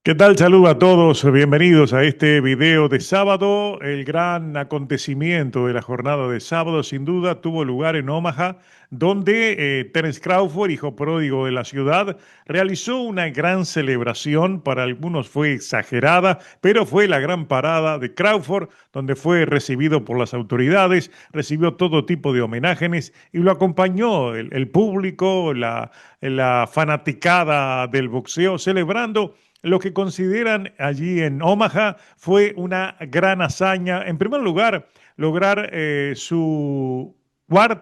¿Qué tal? Saludo a todos, bienvenidos a este video de sábado. El gran acontecimiento de la jornada de sábado sin duda tuvo lugar en Omaha, donde Terence Crawford, hijo pródigo de la ciudad, realizó una gran celebración. Para algunos fue exagerada, pero fue la gran parada de Crawford, donde fue recibido por las autoridades, recibió todo tipo de homenajes y lo acompañó el público, la fanaticada del boxeo, celebrando lo que consideran allí en Omaha fue una gran hazaña. En primer lugar, lograr su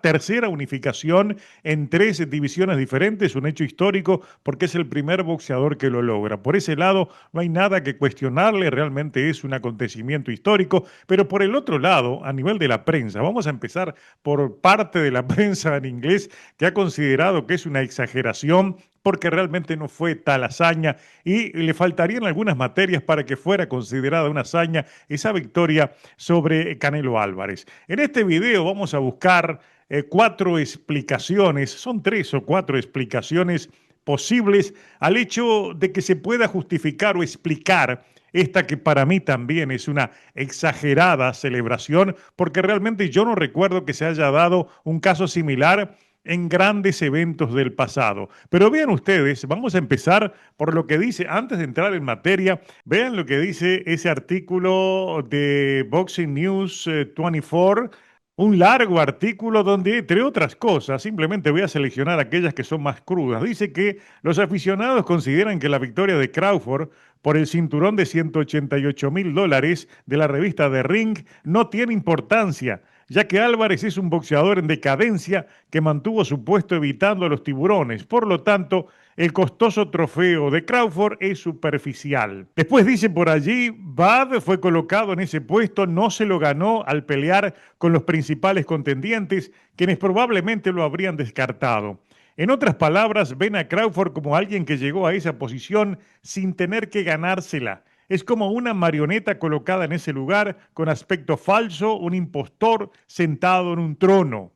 tercera unificación en tres divisiones diferentes, un hecho histórico porque es el primer boxeador que lo logra. Por ese lado, no hay nada que cuestionarle, realmente es un acontecimiento histórico, pero por el otro lado, a nivel de la prensa, vamos a empezar por parte de la prensa en inglés que ha considerado que es una exageración porque realmente no fue tal hazaña y le faltarían algunas materias para que fuera considerada una hazaña esa victoria sobre Canelo Álvarez. En este video vamos a buscar cuatro explicaciones, son tres o cuatro explicaciones posibles al hecho de que se pueda justificar o explicar esta que para mí también es una exagerada celebración, porque realmente yo no recuerdo que se haya dado un caso similar en grandes eventos del pasado. Pero vean ustedes, vamos a empezar por lo que dice, antes de entrar en materia, vean lo que dice ese artículo de Boxing News 24, un largo artículo donde, entre otras cosas, simplemente voy a seleccionar aquellas que son más crudas. Dice que los aficionados consideran que la victoria de Crawford por el cinturón de $188,000 de la revista The Ring no tiene importancia, ya que Álvarez es un boxeador en decadencia que mantuvo su puesto evitando a los tiburones. Por lo tanto, el costoso trofeo de Crawford es superficial. Después dice por allí, Bud fue colocado en ese puesto, no se lo ganó al pelear con los principales contendientes, quienes probablemente lo habrían descartado. En otras palabras, ven a Crawford como alguien que llegó a esa posición sin tener que ganársela. Es como una marioneta colocada en ese lugar con aspecto falso, un impostor sentado en un trono.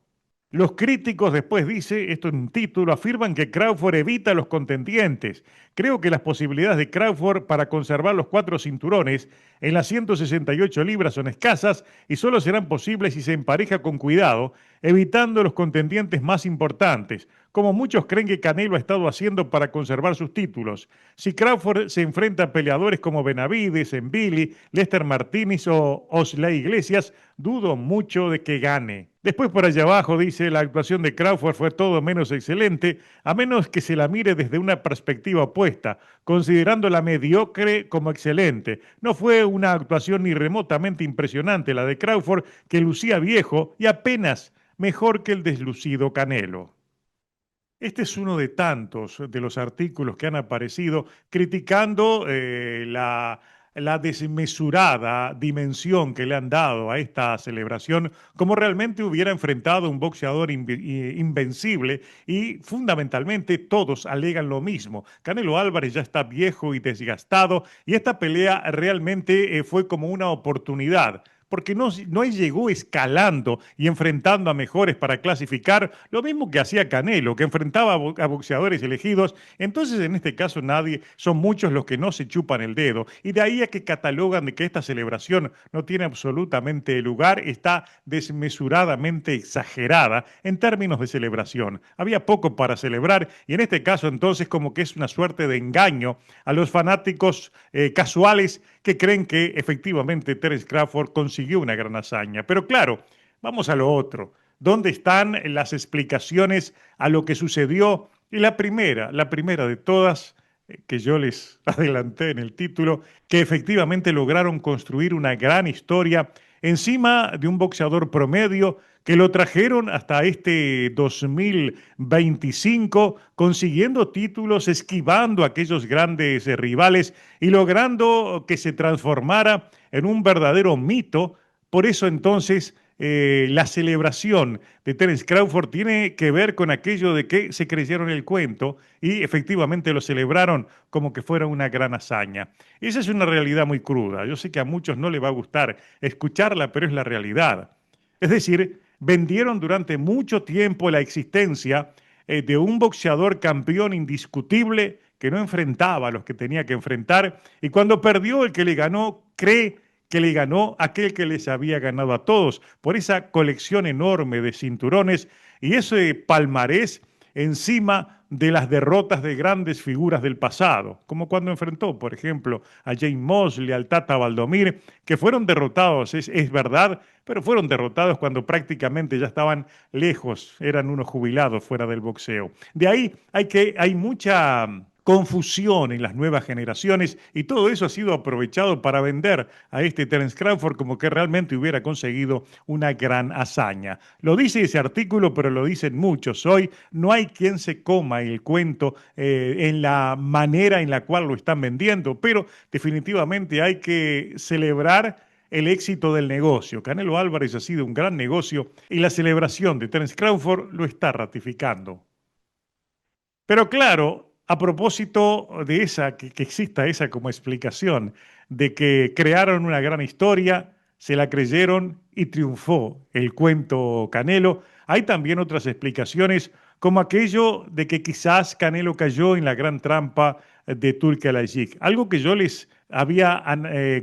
Los críticos, después dice, esto en un título, afirman que Crawford evita a los contendientes. Creo que las posibilidades de Crawford para conservar los cuatro cinturones en las 168 libras son escasas y solo serán posibles si se empareja con cuidado, evitando los contendientes más importantes, como muchos creen que Canelo ha estado haciendo para conservar sus títulos. Si Crawford se enfrenta a peleadores como Benavides, Billy, Lester Martínez o Osley Iglesias, dudo mucho de que gane. Después por allá abajo dice, la actuación de Crawford fue todo menos excelente, a menos que se la mire desde una perspectiva opuesta, considerándola mediocre como excelente. No fue una actuación ni remotamente impresionante la de Crawford, que lucía viejo y apenas mejor que el deslucido Canelo. Este es uno de tantos de los artículos que han aparecido criticando la desmesurada dimensión que le han dado a esta celebración, como realmente hubiera enfrentado a un boxeador invencible y fundamentalmente todos alegan lo mismo. Canelo Álvarez ya está viejo y desgastado y esta pelea realmente fue como una oportunidad porque no llegó escalando y enfrentando a mejores para clasificar, lo mismo que hacía Canelo, que enfrentaba a boxeadores elegidos. Entonces, en este caso, son muchos los que no se chupan el dedo. Y de ahí a que catalogan de que esta celebración no tiene absolutamente lugar, está desmesuradamente exagerada en términos de celebración. Había poco para celebrar y en este caso, entonces, como que es una suerte de engaño a los fanáticos casuales que creen que efectivamente Terence Crawford consiguió una gran hazaña. Pero claro, vamos a lo otro. ¿Dónde están las explicaciones a lo que sucedió? Y la primera de todas, que yo les adelanté en el título, que efectivamente lograron construir una gran historia encima de un boxeador promedio que lo trajeron hasta este 2025, consiguiendo títulos, esquivando a aquellos grandes rivales y logrando que se transformara en un verdadero mito. Por eso entonces la celebración de Terence Crawford tiene que ver con aquello de que se creyeron el cuento y efectivamente lo celebraron como que fuera una gran hazaña. Esa es una realidad muy cruda. Yo sé que a muchos no les va a gustar escucharla, pero es la realidad. Es decir, vendieron durante mucho tiempo la existencia de un boxeador campeón indiscutible que no enfrentaba a los que tenía que enfrentar, y cuando perdió el que le ganó, cree que le ganó aquel que les había ganado a todos, por esa colección enorme de cinturones y ese palmarés encima de las derrotas de grandes figuras del pasado, como cuando enfrentó, por ejemplo, a Jane Mosley, al Tata Valdomir, que fueron derrotados, es verdad, pero fueron derrotados cuando prácticamente ya estaban lejos, eran unos jubilados fuera del boxeo. De ahí hay mucha confusión en las nuevas generaciones y todo eso ha sido aprovechado para vender a este Terence Crawford como que realmente hubiera conseguido una gran hazaña. Lo dice ese artículo, pero lo dicen muchos. Hoy no hay quien se coma el cuento en la manera en la cual lo están vendiendo, pero definitivamente hay que celebrar el éxito del negocio. Canelo Álvarez ha sido un gran negocio y la celebración de Terence Crawford lo está ratificando. Pero claro, a propósito de esa, que exista esa como explicación de que crearon una gran historia, se la creyeron y triunfó el cuento Canelo, hay también otras explicaciones como aquello de que quizás Canelo cayó en la gran trampa de Turki Al Ayik, algo que yo les había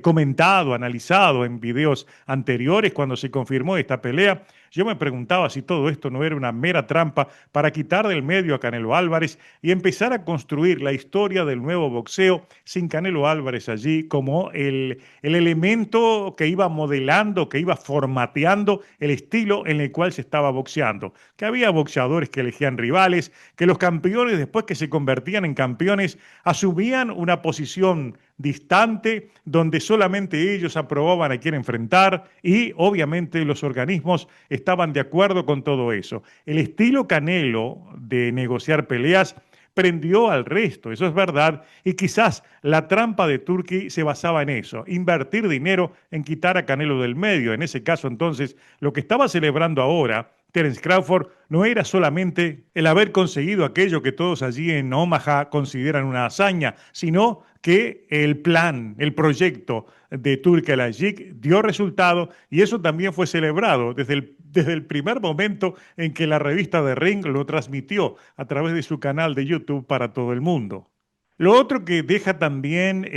comentado, analizado en videos anteriores cuando se confirmó esta pelea. Yo me preguntaba si todo esto no era una mera trampa para quitar del medio a Canelo Álvarez y empezar a construir la historia del nuevo boxeo sin Canelo Álvarez allí como el elemento que iba modelando, que iba formateando el estilo en el cual se estaba boxeando. Que había boxeadores que elegían rivales, que los campeones después que se convertían en campeones asumían una posición distante donde solamente ellos aprobaban a quién enfrentar y obviamente los organismos estaban de acuerdo con todo eso. El estilo Canelo de negociar peleas prendió al resto, eso es verdad, y quizás la trampa de Turki se basaba en eso, invertir dinero en quitar a Canelo del medio. En ese caso, entonces, lo que estaba celebrando ahora Terence Crawford no era solamente el haber conseguido aquello que todos allí en Omaha consideran una hazaña, sino que el plan, el proyecto de Turki Al Ayik dio resultado y eso también fue celebrado desde el primer momento en que la revista The Ring lo transmitió a través de su canal de YouTube para todo el mundo. Lo otro que deja también,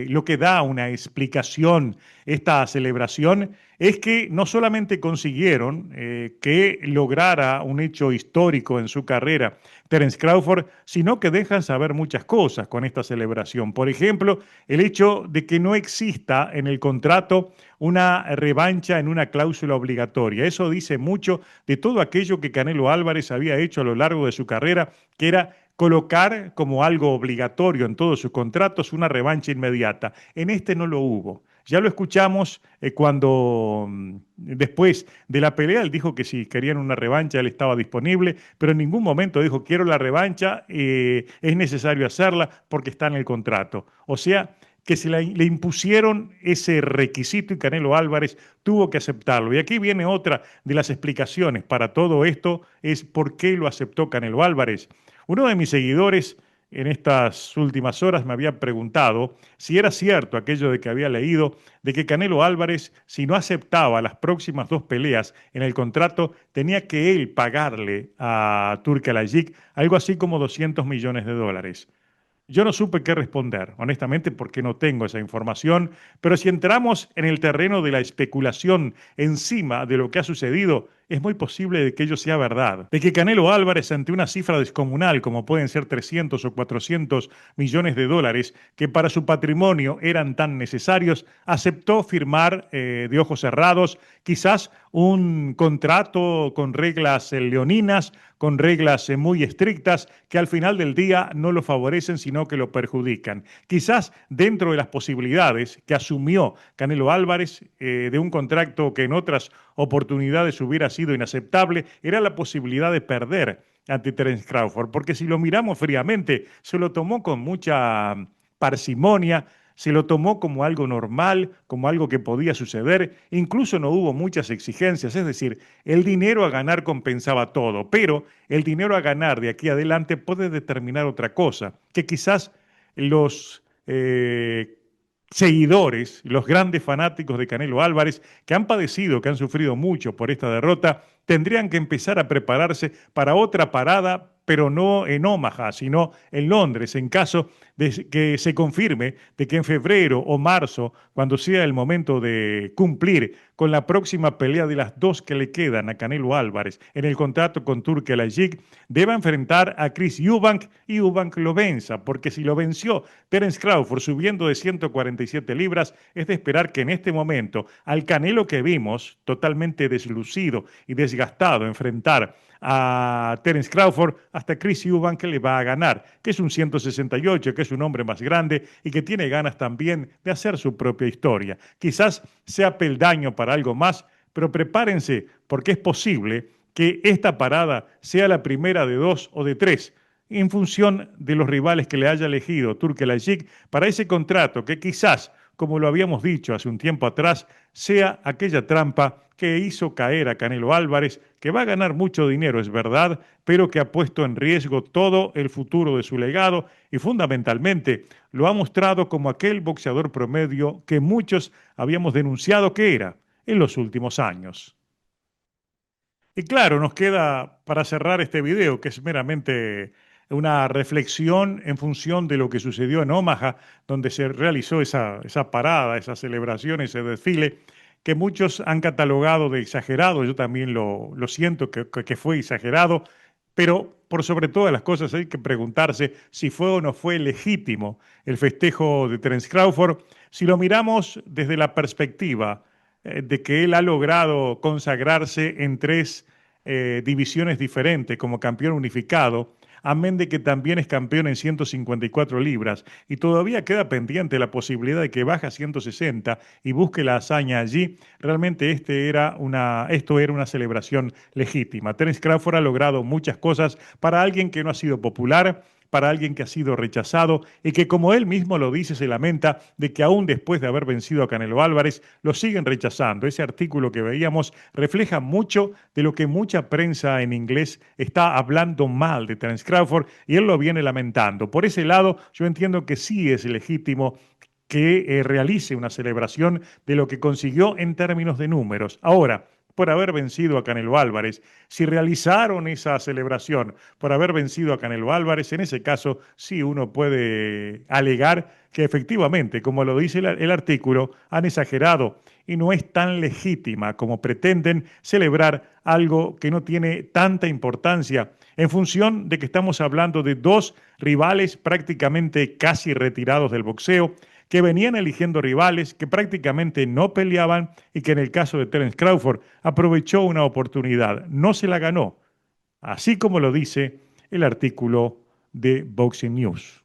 lo que da una explicación esta celebración, es que no solamente consiguieron que lograra un hecho histórico en su carrera Terence Crawford, sino que dejan saber muchas cosas con esta celebración. Por ejemplo, el hecho de que no exista en el contrato una revancha en una cláusula obligatoria. Eso dice mucho de todo aquello que Canelo Álvarez había hecho a lo largo de su carrera, que era colocar como algo obligatorio en todos sus contratos una revancha inmediata. En este no lo hubo. Ya lo escuchamos cuando después de la pelea él dijo que si querían una revancha él estaba disponible, pero en ningún momento dijo quiero la revancha, es necesario hacerla porque está en el contrato. O sea, que le impusieron ese requisito y Canelo Álvarez tuvo que aceptarlo. Y aquí viene otra de las explicaciones para todo esto, es por qué lo aceptó Canelo Álvarez. Uno de mis seguidores en estas últimas horas me había preguntado si era cierto aquello de que había leído de que Canelo Álvarez, si no aceptaba las próximas dos peleas en el contrato, tenía que él pagarle a Turki Al Ayik algo así como 200 millones de dólares. Yo no supe qué responder, honestamente, porque no tengo esa información, pero si entramos en el terreno de la especulación encima de lo que ha sucedido, es muy posible de que ello sea verdad, de que Canelo Álvarez, ante una cifra descomunal como pueden ser 300 o 400 millones de dólares, que para su patrimonio eran tan necesarios, aceptó firmar de ojos cerrados quizás un contrato con reglas leoninas, con reglas muy estrictas que al final del día no lo favorecen sino que lo perjudican. Quizás dentro de las posibilidades que asumió Canelo Álvarez de un contrato que en otras oportunidades hubiera sido inaceptable, era la posibilidad de perder ante Terence Crawford, porque si lo miramos fríamente, se lo tomó con mucha parsimonia, se lo tomó como algo normal, como algo que podía suceder, incluso no hubo muchas exigencias, es decir, el dinero a ganar compensaba todo, pero el dinero a ganar de aquí adelante puede determinar otra cosa, que quizás los seguidores, los grandes fanáticos de Canelo Álvarez, que han padecido, que han sufrido mucho por esta derrota, tendrían que empezar a prepararse para otra parada, pero no en Omaha, sino en Londres, en caso de que se confirme de que en febrero o marzo, cuando sea el momento de cumplir con la próxima pelea de las dos que le quedan a Canelo Álvarez en el contrato con Turkelajik, deba enfrentar a Chris Eubank y Eubank lo venza, porque si lo venció Terence Crawford subiendo de 147 libras, es de esperar que en este momento al Canelo que vimos totalmente deslucido y desgastado enfrentar a Terence Crawford, hasta Chris Eubank que le va a ganar, que es un 168, que es un hombre más grande y que tiene ganas también de hacer su propia historia. Quizás sea peldaño para algo más, pero prepárense porque es posible que esta parada sea la primera de dos o de tres, en función de los rivales que le haya elegido Turkelajik para ese contrato que quizás, como lo habíamos dicho hace un tiempo atrás, sea aquella trampa que hizo caer a Canelo Álvarez, que va a ganar mucho dinero, es verdad, pero que ha puesto en riesgo todo el futuro de su legado y fundamentalmente lo ha mostrado como aquel boxeador promedio que muchos habíamos denunciado que era en los últimos años. Y claro, nos queda para cerrar este video, que es meramente una reflexión en función de lo que sucedió en Omaha, donde se realizó esa parada, esa celebración, ese desfile, que muchos han catalogado de exagerado. Yo también lo siento que fue exagerado, pero por sobre todas las cosas hay que preguntarse si fue o no fue legítimo el festejo de Terence Crawford. Si lo miramos desde la perspectiva de que él ha logrado consagrarse en tres divisiones diferentes como campeón unificado, amén de que también es campeón en 154 libras y todavía queda pendiente la posibilidad de que baje a 160 y busque la hazaña allí, realmente esto era una celebración legítima. Terence Crawford ha logrado muchas cosas para alguien que no ha sido popular, para alguien que ha sido rechazado y que, como él mismo lo dice, se lamenta de que aún después de haber vencido a Canelo Álvarez, lo siguen rechazando. Ese artículo que veíamos refleja mucho de lo que mucha prensa en inglés está hablando mal de Terence Crawford y él lo viene lamentando. Por ese lado, yo entiendo que sí es legítimo que realice una celebración de lo que consiguió en términos de números. Ahora, por haber vencido a Canelo Álvarez, si realizaron esa celebración por haber vencido a Canelo Álvarez, en ese caso sí uno puede alegar que efectivamente, como lo dice el artículo, han exagerado y no es tan legítima como pretenden celebrar algo que no tiene tanta importancia en función de que estamos hablando de dos rivales prácticamente casi retirados del boxeo, que venían eligiendo rivales, que prácticamente no peleaban y que en el caso de Terence Crawford aprovechó una oportunidad, no se la ganó, así como lo dice el artículo de Boxing News.